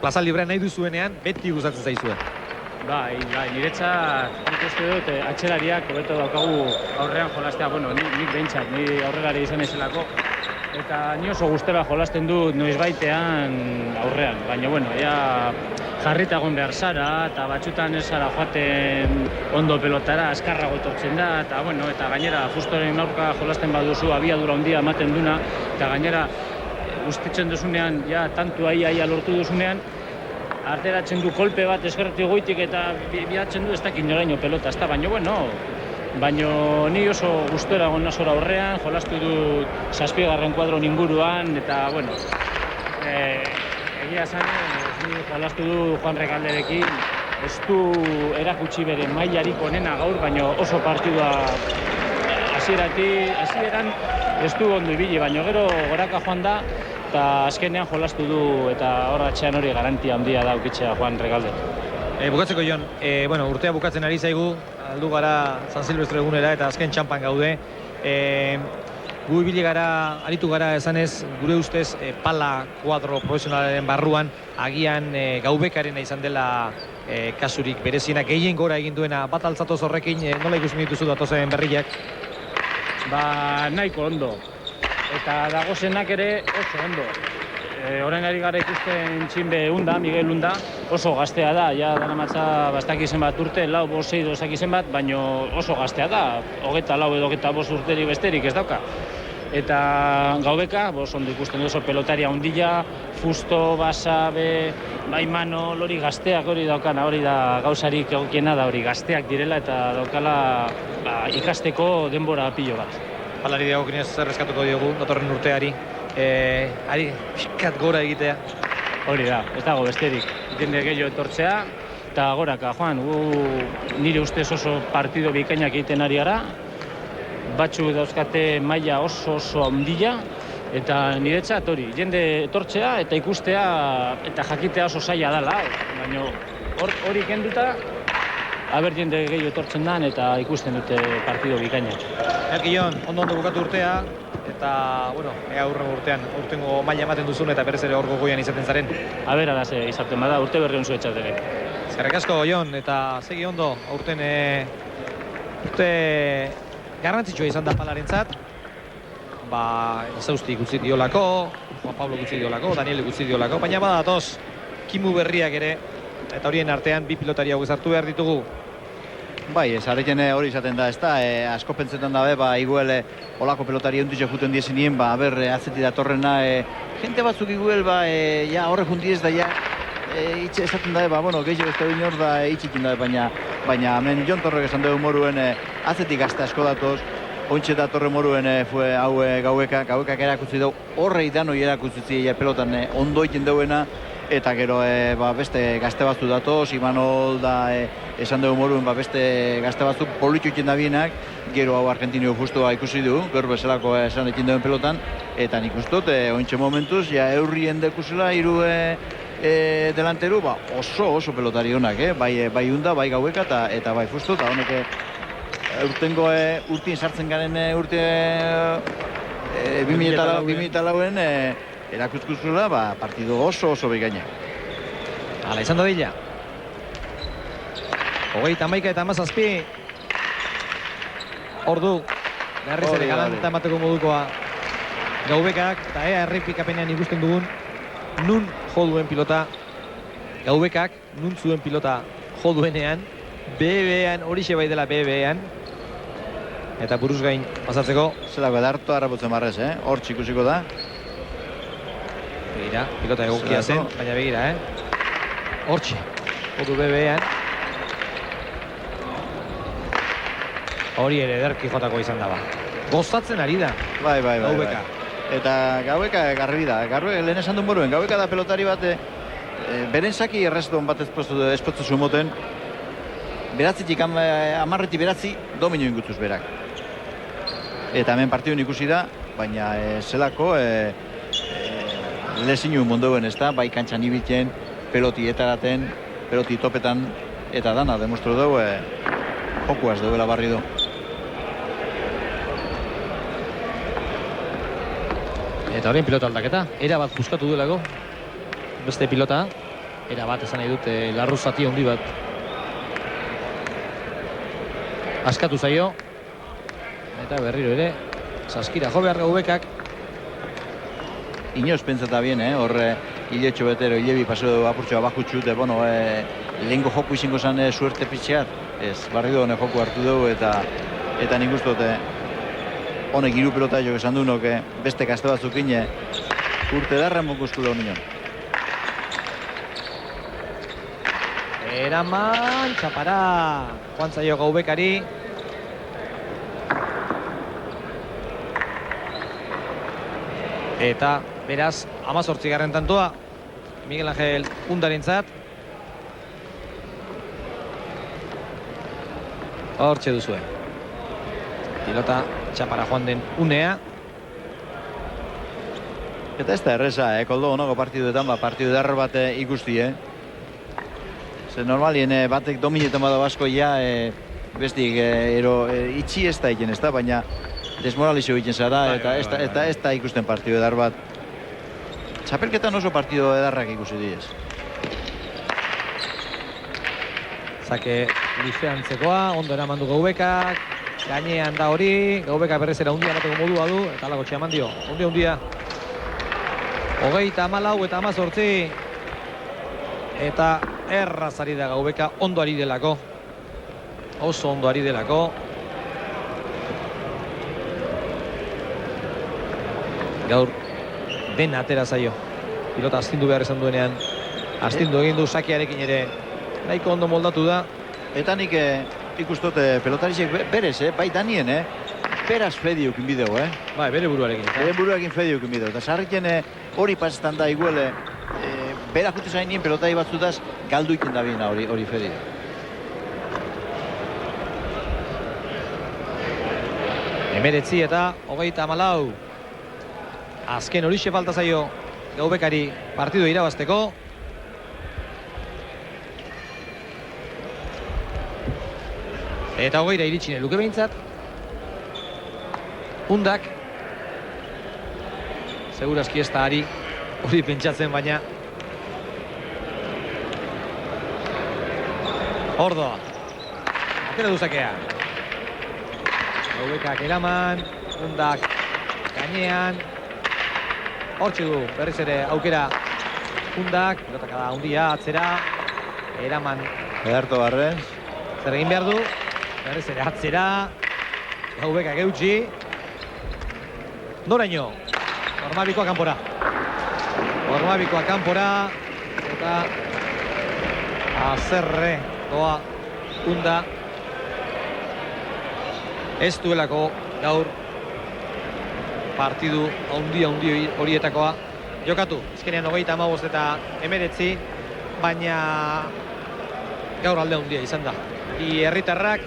plaza librean nahi duzuenean, beti gustatzen zaizue. Bai, niretzat nik uste dut atxelariak hobeto daukagu aurrean jolastea, bueno, nik behintzat, ni aurrelari izan ezelako. Eta ni oso gustera jolasten dut noizbaitean aurrean, baina, bueno, jarrita egon behar zara, eta batxutan ez zara joaten ondo pelotara, azkarrago etortzen da, eta, bueno, eta gainera justoren aurka jolasten baduzu, abiadura handia ematen duna, eta gainera guztitzen duzunean, tantu aia lortu duzunean, ateratzen du kolpe bat eskerretik goitik eta bihatzen du ez dakit noraino pelota, ez da, baina, bueno, baino ni oso gustora egon nazora horrean, jolastu dut 7. kuadron inguruan, eta, bueno, egia esan, ni jolastu du Juan Rekalderekin, ez du erakutsi bere mailarik onena gaur, baino oso partidua hasieran ez du ondo ibili, baino gero goraka joan da, eta azkenean jolastu du, eta hor atxean hori garantia handia da ukitzea Juan Rekalde. Bukatzeko Jon, urtea bukatzen ari zaigu, aldu gara San Silvestre egunera eta azken txampan gaude. Gu ibili gara, aritu gara esanez, gure ustez pala kuadro profesionalaren barruan, agian Gaubekaren izan dela kasurik bereziena, gehien gora egin duena, bat altzatoz horrekin, nola ikusten dituzu datozen berriak? Ba, nahiko ondo, eta dagozenak ere oso ondo. Orain ari gara ikusten Txinbe Unda, Miguel Unda, oso gaztea da, ja daramatza bastaki zenbat urte, 4, 5, 6 dozaki zenbat, baino oso gaztea da, 24 edo 25 urterik besterik ez dauka. Eta Gaubeka, ondo ikusten oso pelotaria ondila, Fusto, Basabe, Baimano, hori gazteak hori daukana, hori da gauzarik egokiena da hori gazteak direla eta daukala ikasteko denbora pilo bat. Palari dagokinez zer eskatuko diogu, datorren urteari, ari pixkat gora egitea. Hori da, ez dago besterik, jende gehiago etortzea, eta goraka, Juan, nire ustez oso partido bikainak egiten ari gara, batzu dauzkate maila oso handia, eta niretzat hori, jende etortzea eta ikustea eta jakitea oso zaila dela, baina hori kenduta, haber jende gehiago etortzen dan eta ikusten dute partido bikainak. Elki Jon, ondo bukatu urtea, eta, bueno, ea urtengo maila ematen duzun eta berez ere hor gogoian izaten zaren. Aber, araze izaten bada, urte berri onzu etxatere. Eskerrik asko, Jon, eta segi ondo, urte garrantzitsua izan da Palarentzat. Izausti gutzi diolako, Juan Pablo gutzi diolako, Daniel gutzi diolako, baina badatoz kimu berriak ere, eta horien artean bi pilotari hau ezartu behar ditugu. Bai, zareken hori izaten da, ez da, asko pentsetan dabe, iguel olako pelotari onditxo juten diezinien, atzeti datorrena, gente batzuk iguel, ja, horre juntiez da, ja, itxe esaten dabe, gehiago ez da bine hor da, itxikin dabe, baina hemen Jon Torrek esan dugu moruen, atzetik gazte asko datoz, ointxe datorre moruen, hau Gaubekak erakutzi dugu, horre idanoi erakutzi pelotan ondo egiten duena, eta gero beste gazte batzu datoz, Imanol da esan dugu moruen beste gazte batzu politu egiten da bienak, gero hau Argentinio Fustoa ikusi du, gaur bezalako esan egiten duen pelotan, eta nik ustot, ointxe momentuz, ja eurrien dekusela, hiru delanteru, oso pelotari honak, bai Unda, bai Gaubeka eta bai Fusto, eta honek urtengo urtien sartzen garen urte 2004-en erakuzkuzula, partido oso bikaina. Hala, izan dadila. 31 eta 17. Ordu, garriz ere galanta emateko modukoa Gaubekak, eta errepikapenean ikusten dugun, nun jo duen pilota Gaubekak, nun zuen pilota jo duenean, BB-an, horixe bai dela BB-an, eta buruz gain pasatzeko. Zelako edarto harraputzen marrez, hor txikusiko da. Begira, pilota egokia zen, baina begira, hortxe, jodu BB-an. Hori ere ederki jotako izan daba. Gozatzen ari da, Gaubeka. Eta Gaubeka garbi da, lehen esan duen boruen, Gaubeka da pelotari bat, beren zaki errezton bat espotzu zumoten, beratzitik, amarretik beratzi, domino ingutuz berak. Eta hemen partidun ikusi da, baina zelako, lezinu mondoen ez da, bai kantxan ibiltzen, peloti etaraten, peloti topetan, eta dana demostru dugu, jokuaz duela barri du. Eta horrein pilota aldaketa, era bat buskatu duelako, beste pilota, era bat esan nahi dut, larru zati handi bat. Askatu zaio, eta berriro ere, saskira jo behar Gaubekak. Inoz pentsata bien, horre hiletxo betero, hilebi paseo apurtxoa bakutxut, lehenko joku izango zen suerte pitxeat. Ez, barri du honek joku hartu dugu eta nik ustot honek hiru pelota jo esan du noke beste gazte batzukin urte darren mokuskula honion. Eraman, txapara, joan zaio Gaubekari. Eta beraz 18. tantoa Miguel Angel Undarentzat. Hortxe duzue. Pilota txapara joan den unea. Eta ez da erreza, Koldo honako partiduetan, partidu eder bat ikusti, Ze normalien batek dominetan bada basko ja, bestik, itxi ez da egin, ez da, baina desmoralizio egiten zara, eta ez da ikusten partidu eder bat. Txapelketan oso partidu edarrak ikusi diez. Zake luzea ondo eraman du Gaubekak, gainean da hori, Gaubekak berrez era hundia bateko modua du, eta alago txeaman dio, hundia. 34 eta 18, eta erraz ari da Gaubeka, ondo ari delako, oso ondo ari delako. Gaur dena atera zaio, pilota astindu behar izan duenean, astindu egin du Sakiarekin ere, nahiko ondo moldatu da. Eta nik ikustot pelotarizek berez, bai danien, beraz fediokin bideo, Bai, bere buruarekin. Bere buruarekin fediokin bideo, eta sarriken hori pasetan da iguele, bera jute zainien pelotari batzutaz galdu ikin da bina hori fedio. Emeretzi eta 34. Azken horixe falta zaio Gaubekari partidu irabazteko. Eta 20 iritsine luke behintzat. Undak. Segurazki ez da ari hori pentsatzen, baina Ordo. Atera duzakea. Gaubekak eraman, Undak gainean. Hortxe du, berriz ere aukera Undak, pilotak da hundia atzera, eraman. Ederto Barrens. Zer egin behar du, berriz ere atzera, Gaubekak eutxi. Noraino, Ormabikoa kanpora. Ormabikoa kanpora, eta azerre doa Unda. Ez duelako gaur partidu handi horietakoa jokatu. Ezkenean 35 eta 19, baina gaur alde handia izan da. Bi herritarrak,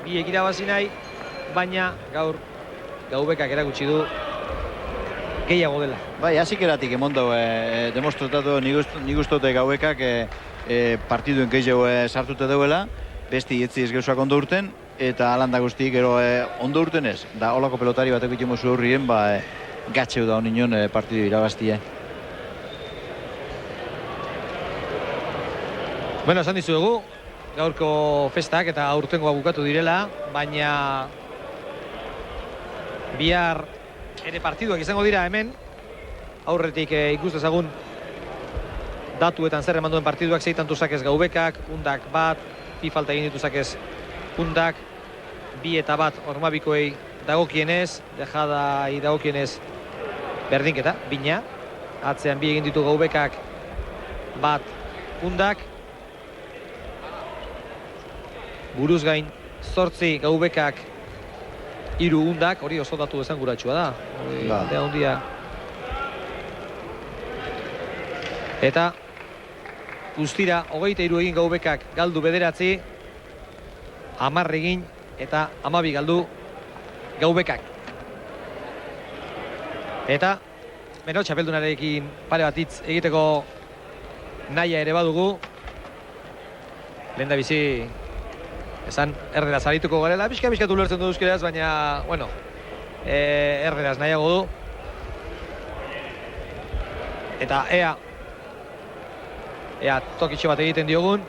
bi irabazi nahi, baina gaur Gaubekak erakutsi du gehiago dela. Bai, hazikeratik emondo demostrotatu nik ustote Gaubekak partiduen gehiago sartute duela, besti etzi ez geusak ondo urten, eta alanda guztik gero ondo urten ez. Da holako pelotari batek egiten mozu horrien, gatxeu da honinon partidu irabaztie. Bueno, esan dizuegu, gaurko festak eta aurtengoa bukatu direla, baina bihar ere partiduak izango dira hemen. Aurretik ikus dezagun datuetan zer eman duen partiduak, 6 tantu sakez Gaubekak, Undak bat, bi falta egin ditu sakez Undak, 2 eta 1 Ormabikoei dagokienez, Dejadai dagokienez berdinketa, bina. Atzean 2 egin ditu Gaubekak, 1 Undak. Buruz gain 8 Gaubekak, 3 Undak, hori oso datu esanguratsua da. Aldea handia. Eta guztira 23 egin Gaubekak, galdu 9, 10 egin eta 12 galdu Gaubekak. Eta beno, txapeldunarekin pare bat hitz egiteko nahia ere badugu. Lehendabizi esan erderaz arituko garela, pixka-pixkatu ulertzen du euskeraz, baina, bueno, erderaz nahiago du. Eta ea tokitxo bat egiten diogun.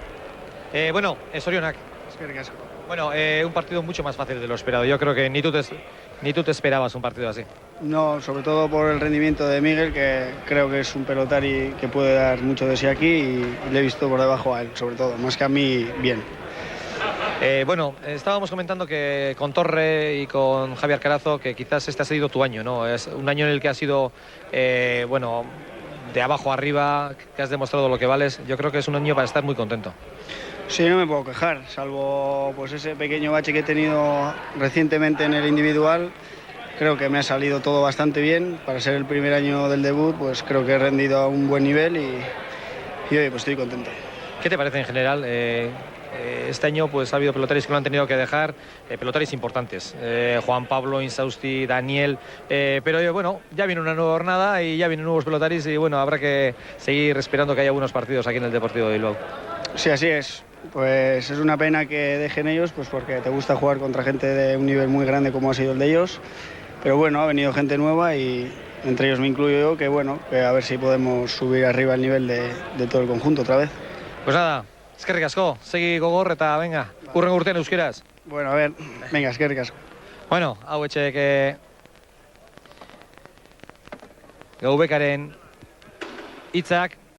Bueno, zorionak. Eskerrik asko. Bueno, un partido mucho más fácil de lo esperado. Yo creo que ni tú te esperabas un partido así. No, sobre todo por el rendimiento de Miguel, que creo que es un pelotari que puede dar mucho de sí aquí y le he visto por debajo a él, sobre todo, más que a mí, bien. Bueno, estábamos comentando que con Torre y con Javier Carazo que quizás este ha sido tu año, ¿no? Es un año en el que has sido, bueno, de abajo arriba, que has demostrado lo que vales. Yo creo que es un año para estar muy contento. Sí, no me puedo quejar, salvo pues ese pequeño bache que he tenido recientemente en el individual. creo que me ha salido todo bastante bien. Para ser el primer año del debut, pues creo que he rendido a un buen nivel y hoy pues estoy contento. ¿Qué te parece en general? Este año pues ha habido pelotaris que lo han tenido que dejar, pelotaris importantes, Juan Pablo, Insausti, Daniel, pero bueno, ya viene una nueva jornada y ya vienen nuevos pelotaris y bueno, habrá que seguir esperando que haya buenos partidos aquí en el Deportivo de Bilbao. Sí, así es. Pues es una pena que dejen ellos, pues porque te gusta jugar contra gente de un nivel muy grande como ha sido el de ellos, pero bueno, ha venido gente nueva y entre ellos me incluyo yo, que bueno, que a ver si podemos subir arriba el nivel de todo el conjunto otra vez. Pues nada, eskerrik asko, segi gogor eta venga, hurrengo urtean euskeraz. Bueno, a ver, venga, eskerrik asko. Bueno, hau etxek Gaubekaren hitzak